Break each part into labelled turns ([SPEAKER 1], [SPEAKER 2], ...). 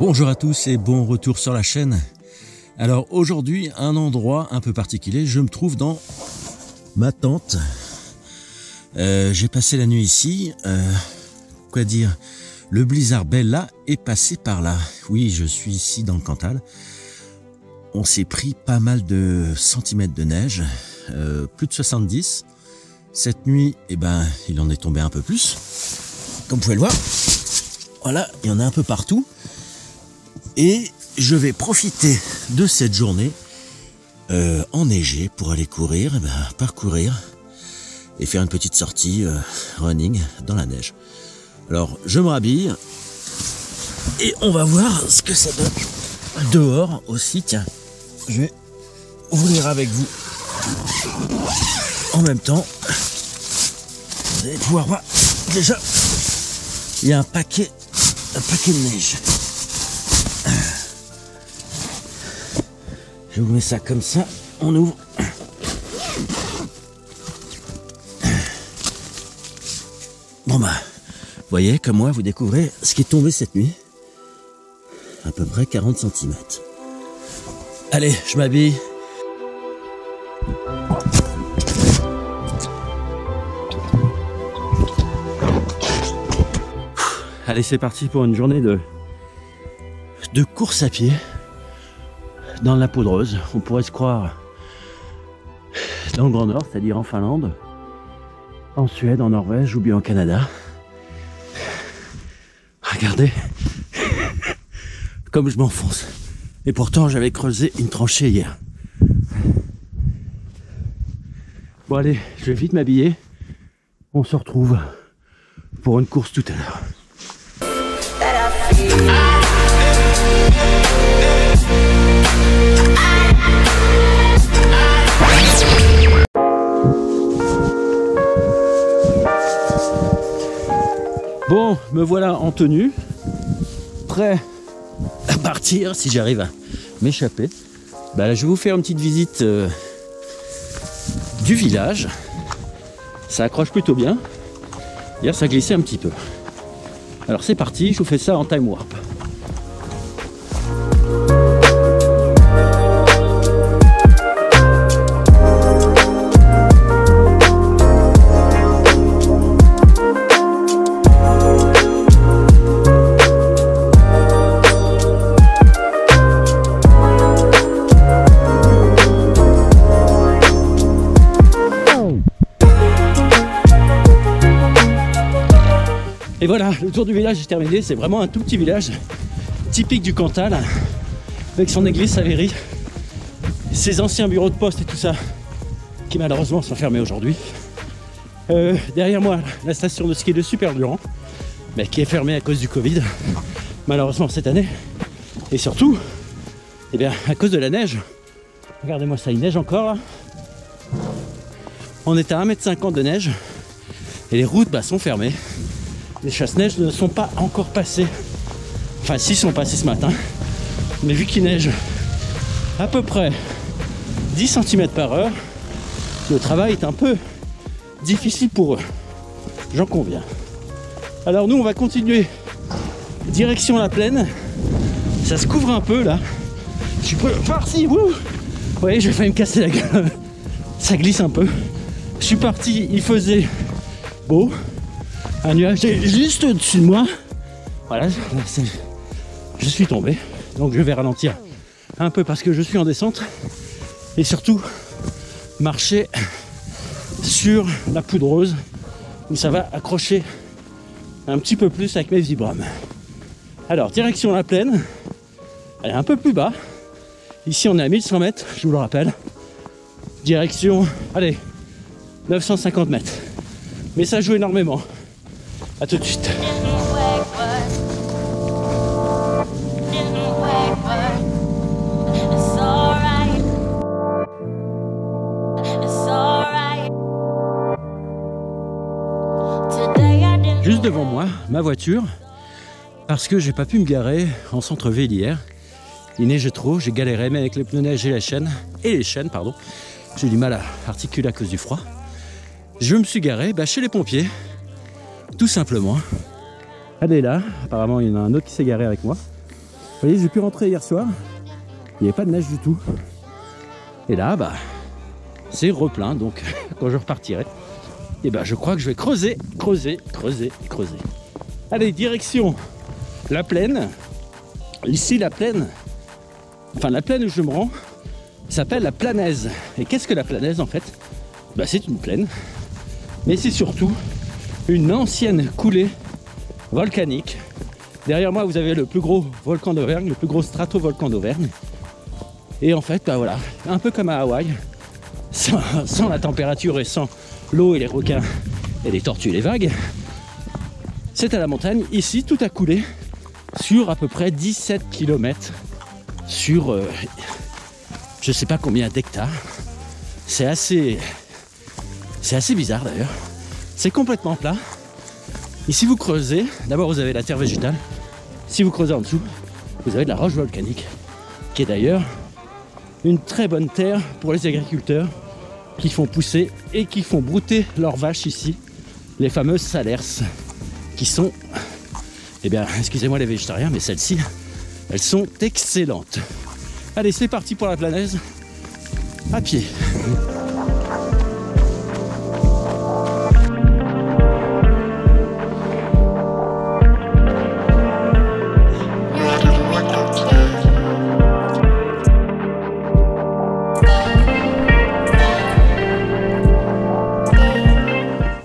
[SPEAKER 1] Bonjour à tous et bon retour sur la chaîne. Alors aujourd'hui, un endroit un peu particulier, je me trouve dans ma tente. J'ai passé la nuit ici. Quoi dire, le blizzard Bella est passé par là. Oui, je suis ici dans le Cantal. On s'est pris pas mal de centimètres de neige, plus de 70. Cette nuit, il en est tombé un peu plus. Comme vous pouvez le voir, voilà, il y en a un peu partout. Et je vais profiter de cette journée enneigée pour aller courir, parcourir et faire une petite sortie running dans la neige. Alors, je me rhabille et on va voir ce que ça donne dehors aussi. Tiens, je vais ouvrir avec vous en même temps. Vous allez pouvoir voir déjà, il y a un paquet de neige. Je vous mets ça comme ça, on ouvre. Bon vous voyez, comme moi, vous découvrez ce qui est tombé cette nuit. À peu près 40 cm. Allez, je m'habille. Allez, c'est parti pour une journée de course à pied dans la poudreuse. On pourrait se croire dans le Grand Nord, c'est-à-dire en Finlande, en Suède, en Norvège ou bien au Canada. Regardez comme je m'enfonce. Et pourtant, j'avais creusé une tranchée hier. Bon allez, je vais vite m'habiller. On se retrouve pour une course tout à l'heure. Bon, me voilà en tenue, prêt à partir si j'arrive à m'échapper. Là, je vais vous faire une petite visite du village. Ça accroche plutôt bien. Hier, ça glissait un petit peu. Alors c'est parti, je vous fais ça en time warp. Et voilà, le tour du village est terminé. C'est vraiment un tout petit village typique du Cantal, avec son église Savéry, ses anciens bureaux de poste et tout ça, qui malheureusement sont fermés aujourd'hui. Derrière moi, la station de ski de Superdurant, qui est fermée à cause du Covid, malheureusement cette année. Et surtout, à cause de la neige. Regardez-moi ça, il neige encore là. On est à 1,50 m de neige et les routes sont fermées. Les chasse-neige ne sont pas encore passés. Enfin, si, sont passés ce matin. Mais vu qu'il neige à peu près 10 cm par heure, le travail est un peu difficile pour eux. J'en conviens. Alors nous, on va continuer direction la plaine. Ça se couvre un peu là. Je suis parti. Vous voyez, j'ai failli me casser la gueule. Ça glisse un peu. Je suis parti, il faisait beau. Un nuage est juste au-dessus de moi. Voilà, je suis tombé. Donc je vais ralentir un peu parce que je suis en descente. Et surtout, marcher sur la poudreuse où ça va accrocher un petit peu plus avec mes vibrams. Alors, direction la plaine. Elle est un peu plus bas. Ici, on est à 1100 mètres, je vous le rappelle. Direction, allez, 950 mètres. Mais ça joue énormément. A tout de suite. Juste devant moi, ma voiture, parce que j'ai pas pu me garer en centre-ville hier. Il neigeait trop, j'ai galéré, mais avec les pneus neige et les chaînes, j'ai du mal à articuler à cause du froid. Je me suis garé chez les pompiers. Tout simplement. Elle est là, apparemment il y en a un autre qui s'est garé avec moi. Vous voyez, j'ai pu rentrer hier soir, il n'y avait pas de neige du tout. Et là, bah, c'est replein, donc quand je repartirai, et bah, je crois que je vais creuser. Allez, direction la plaine. Ici, la plaine, enfin la plaine où je me rends, s'appelle la Planaise. Et qu'est-ce que la Planaise en fait? Bah, c'est une plaine, mais c'est surtout une ancienne coulée volcanique. Derrière moi, vous avez le plus gros volcan d'Auvergne, le plus gros stratovolcan d'Auvergne. Et en fait, bah voilà, un peu comme à Hawaï, sans la température et sans l'eau et les requins et les tortues et les vagues, c'est à la montagne. Ici, tout a coulé sur à peu près 17 km sur je sais pas combien d'hectares. C'est assez bizarre d'ailleurs. C'est complètement plat. Ici, vous creusez, d'abord vous avez la terre végétale. Si vous creusez en dessous, vous avez de la roche volcanique, qui est d'ailleurs une très bonne terre pour les agriculteurs qui font pousser et qui font brouter leurs vaches ici, les fameuses salers, qui sont, eh bien, excusez-moi les végétariens, mais celles-ci, elles sont excellentes. Allez, c'est parti pour la Planaise, à pied.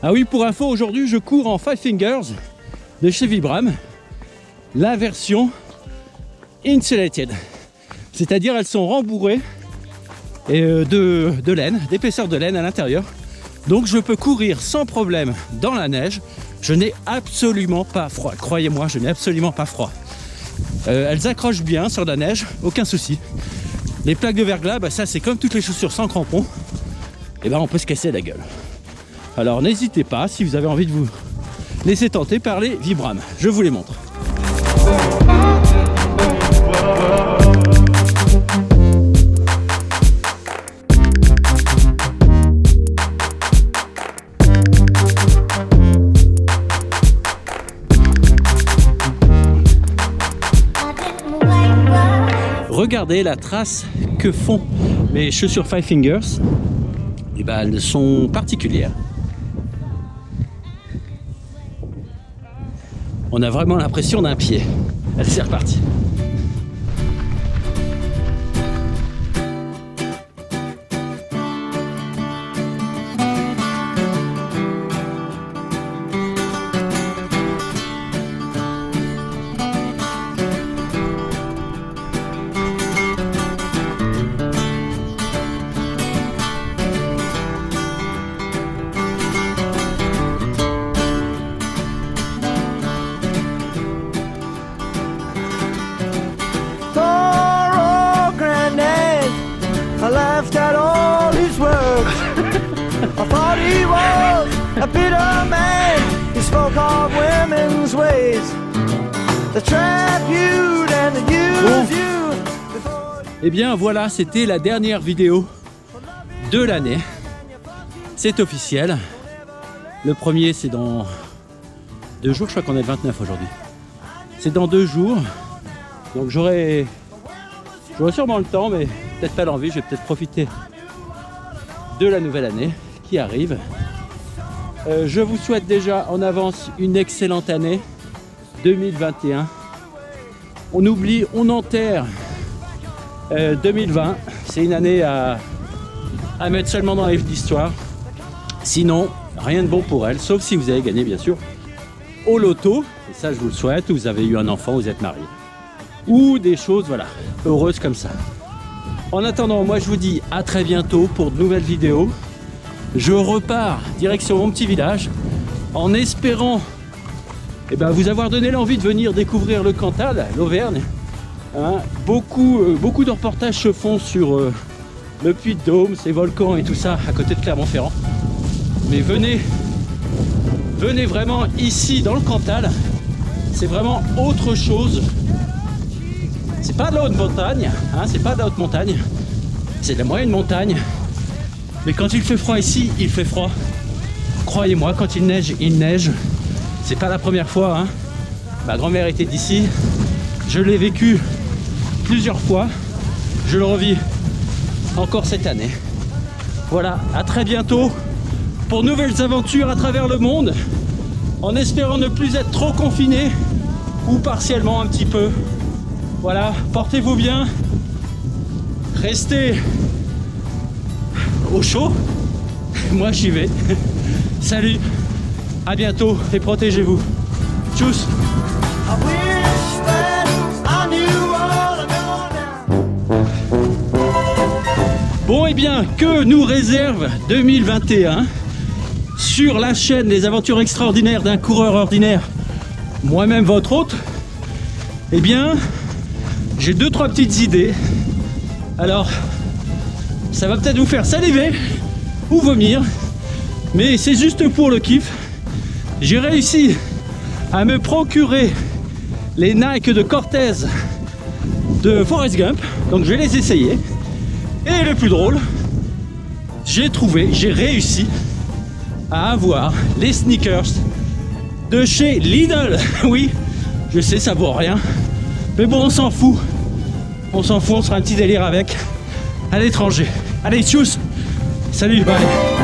[SPEAKER 1] Ah oui, pour info, aujourd'hui je cours en Five Fingers de chez Vibram, la version insulated, c'est-à-dire elles sont rembourrées et de laine, d'épaisseur de laine à l'intérieur, donc je peux courir sans problème dans la neige. Je n'ai absolument pas froid, croyez-moi, je n'ai absolument pas froid. Elles accrochent bien sur la neige, aucun souci. Les plaques de verglas, bah ça c'est comme toutes les chaussures sans crampons, et ben on peut se casser la gueule. Alors n'hésitez pas, si vous avez envie de vous laisser tenter par les Vibram, je vous les montre. Regardez la trace que font mes chaussures Five Fingers. Et ben, elles sont particulières. On a vraiment l'impression d'un pied. Allez, c'est reparti.
[SPEAKER 2] I laughed at all his words. I thought he was a bitter man. He spoke of women's ways, the trap you'd and the use you.
[SPEAKER 1] Eh bien voilà, c'était la dernière vidéo de l'année. C'est officiel. Le premier, c'est dans 2 jours. Je crois qu'on est le 29 aujourd'hui. C'est dans 2 jours. Donc j'aurai sûrement le temps, mais peut-être pas l'envie. Je vais peut-être profiter de la nouvelle année qui arrive. Je vous souhaite déjà en avance une excellente année 2021. On oublie, on enterre 2020. C'est une année à mettre seulement dans les livres d'histoire. Sinon, rien de bon pour elle, sauf si vous avez gagné, bien sûr, au loto. Et ça, je vous le souhaite. Vous avez eu un enfant, vous êtes marié. Ou des choses, voilà, heureuses comme ça. En attendant, moi, je vous dis à très bientôt pour de nouvelles vidéos. Je repars direction mon petit village en espérant vous avoir donné l'envie de venir découvrir le Cantal, l'Auvergne. Hein, beaucoup de reportages se font sur le Puy-de-Dôme, ses volcans et tout ça à côté de Clermont-Ferrand. Mais venez vraiment ici dans le Cantal, c'est vraiment autre chose. C'est pas de la haute montagne, hein, c'est pas de la haute montagne, c'est de la moyenne montagne. Mais quand il fait froid ici, il fait froid. Croyez-moi, quand il neige, il neige. C'est pas la première fois, hein. Ma grand-mère était d'ici, je l'ai vécu plusieurs fois. Je le revis encore cette année. Voilà, à très bientôt pour nouvelles aventures à travers le monde, en espérant ne plus être trop confiné ou partiellement un petit peu. Voilà, portez-vous bien, restez au chaud, moi j'y vais. Salut, à bientôt et protégez-vous. Tchuss.
[SPEAKER 2] I wish that I knew all I know now.
[SPEAKER 1] Bon, et bien, que nous réserve 2021 sur la chaîne Les Aventures Extraordinaires d'un coureur ordinaire, moi-même votre hôte? Eh bien, j'ai 2-3 petites idées. Alors, ça va peut-être vous faire saliver ou vomir, mais c'est juste pour le kiff. J'ai réussi à me procurer les Nike de Cortez de Forrest Gump, donc je vais les essayer. Et le plus drôle, j'ai réussi à avoir les sneakers de chez Lidl. Oui, je sais, ça vaut rien, mais bon, on s'en fout. On s'en fout, on sera un petit délire avec à l'étranger. Allez, tchuss. Salut, bye.